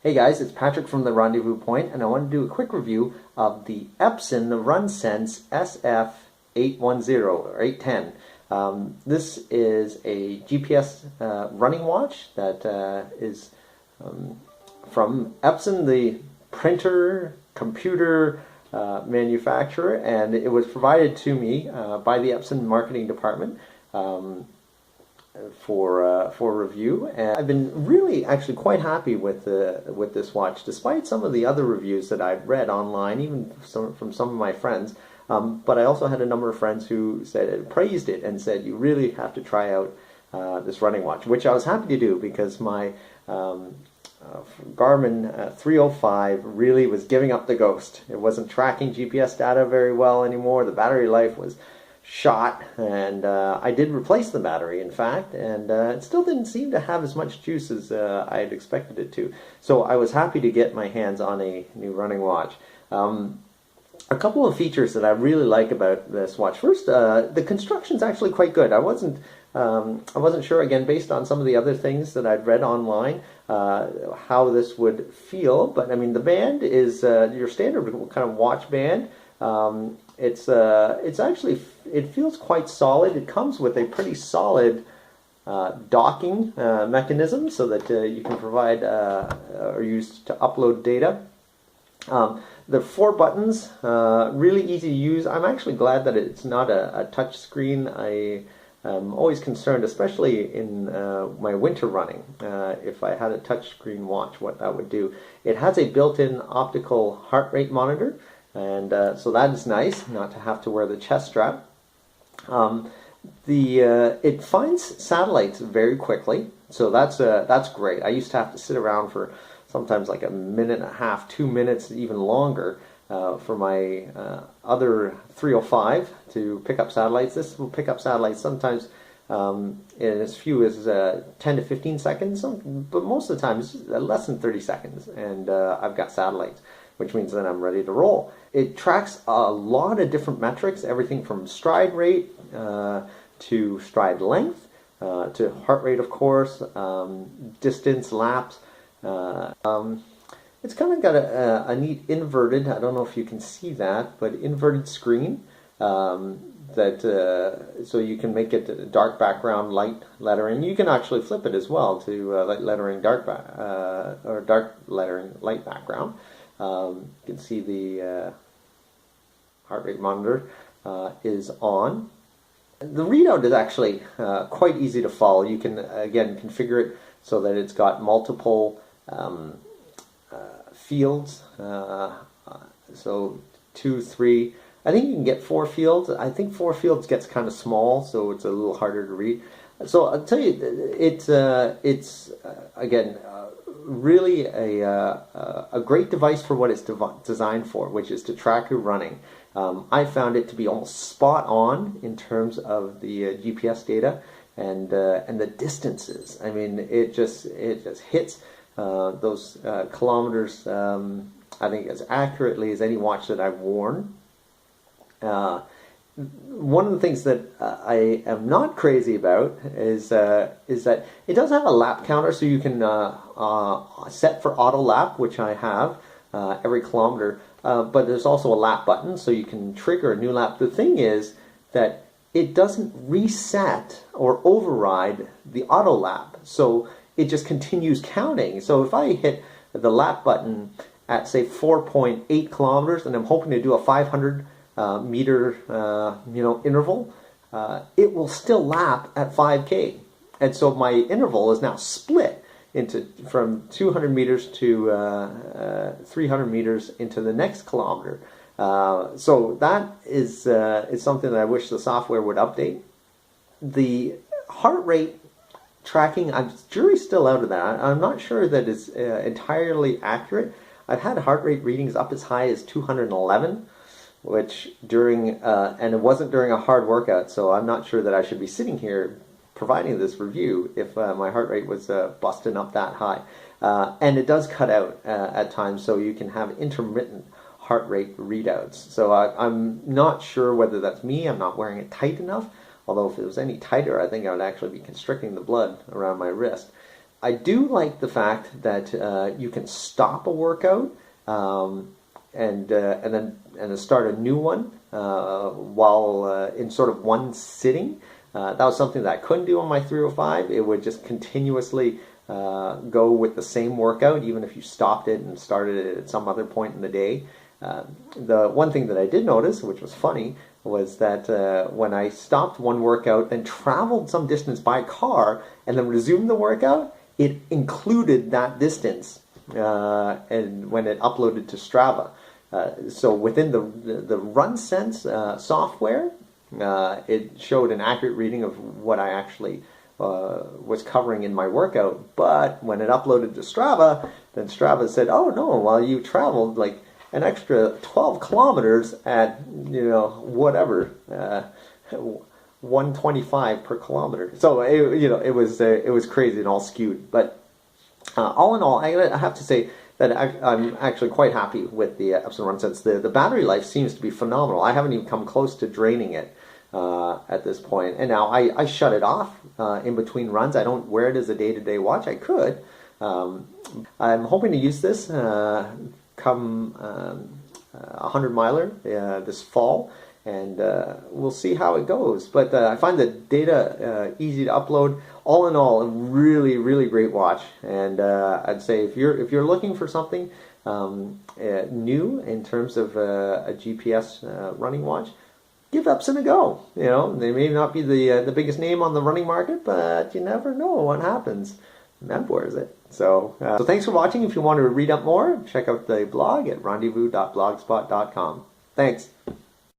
Hey guys, it's Patrick from the Rendezvous Point, and I want to do a quick review of the Epson Runsense SF810 or 810. This is a GPS running watch that is from Epson, the printer, computer manufacturer, and it was provided to me by the Epson marketing department for review, and I've been really actually quite happy with this watch, despite some of the other reviews that I've read online, even from some of my friends. But I also had a number of friends who praised it and said you really have to try out this running watch, which I was happy to do because my Garmin 305 really was giving up the ghost. It wasn't tracking GPS data very well anymore. The battery life was shot, and I did replace the battery, in fact, and it still didn't seem to have as much juice as I had expected it to. So I was happy to get my hands on a new running watch. A couple of features that I really like about this watch. First, the construction's actually quite good. I wasn't sure, again, based on some of the other things that I'd read online, how this would feel, but I mean, the band is your standard kind of watch band. It's actually, it feels quite solid. It comes with a pretty solid docking mechanism so that you can provide or use to upload data. The 4 buttons, really easy to use. I'm actually glad that it's not a touch screen. I am always concerned, especially in my winter running, if I had a touch screen watch, what that would do. It has a built-in optical heart rate monitor, and so that is nice, not to have to wear the chest strap. It finds satellites very quickly, so that's great. I used to have to sit around for sometimes like a minute and a half, 2 minutes, even longer, for my other 305 to pick up satellites. This will pick up satellites sometimes in as few as 10 to 15 seconds, but most of the time it's less than 30 seconds, and I've got satellites, which means that I'm ready to roll. It tracks a lot of different metrics, everything from stride rate to stride length, to heart rate, of course, distance, laps. It's kind of got a neat inverted, I don't know if you can see that, but inverted screen so you can make it a dark background, light lettering. You can actually flip it as well to light lettering, dark lettering, light background. You can see the heart rate monitor is on. The readout is actually quite easy to follow. You can again configure it so that it's got multiple fields, so 2, 3. I think you can get 4 fields. I think 4 fields gets kind of small, so it's a little harder to read. So I'll tell you, it's again really a great device for what it's designed for, which is to track your running. I found it to be almost spot on in terms of the GPS data and the distances. I mean, it just hits those kilometers, I think, as accurately as any watch that I've worn. One of the things that I am not crazy about is that it does have a lap counter, so you can set for auto lap, which I have every kilometer. But there's also a lap button, so you can trigger a new lap. The thing is that it doesn't reset or override the auto lap, so it just continues counting. So if I hit the lap button at, say, 4.8 kilometers, and I'm hoping to do a 500 meter interval, it will still lap at 5K. And so my interval is now split from 200 meters to 300 meters into the next kilometer. So that is something that I wish the software would update. The heart rate tracking, jury's still out of that. I'm not sure that it's entirely accurate. I've had heart rate readings up as high as 211, which and it wasn't during a hard workout, so I'm not sure that I should be sitting here providing this review if my heart rate was busting up that high. And it does cut out at times, so you can have intermittent heart rate readouts. So I'm not sure whether that's me. I'm not wearing it tight enough, although if it was any tighter, I think I would actually be constricting the blood around my wrist. I do like the fact that you can stop a workout and then start a new one while in sort of one sitting. That was something that I couldn't do on my 305. It would just continuously go with the same workout, even if you stopped it and started it at some other point in the day. The one thing that I did notice, which was funny, was that when I stopped one workout and traveled some distance by car and then resumed the workout, it included that distance and when it uploaded to Strava. So within the Runsense software, it showed an accurate reading of what I actually was covering in my workout. But when it uploaded to Strava, then Strava said, "Oh no, well you traveled like an extra 12 kilometers at, you know, whatever, 125 per kilometer." So it was crazy and all skewed. But all in all, I have to say that I'm actually quite happy with the Epson Runsense. The battery life seems to be phenomenal. I haven't even come close to draining it at this point. And now I shut it off in between runs. I don't wear it as a day-to-day watch. I could. I'm hoping to use this come 100-miler this fall, and we'll see how it goes. But I find the data easy to upload. All in all, a really, really great watch. And I'd say if you're looking for something new in terms of a GPS running watch, give Epson a go. You know, they may not be the biggest name on the running market, but you never know what happens. Mem wears it. So thanks for watching. If you want to read up more, check out the blog at rendezvous.blogspot.com. Thanks.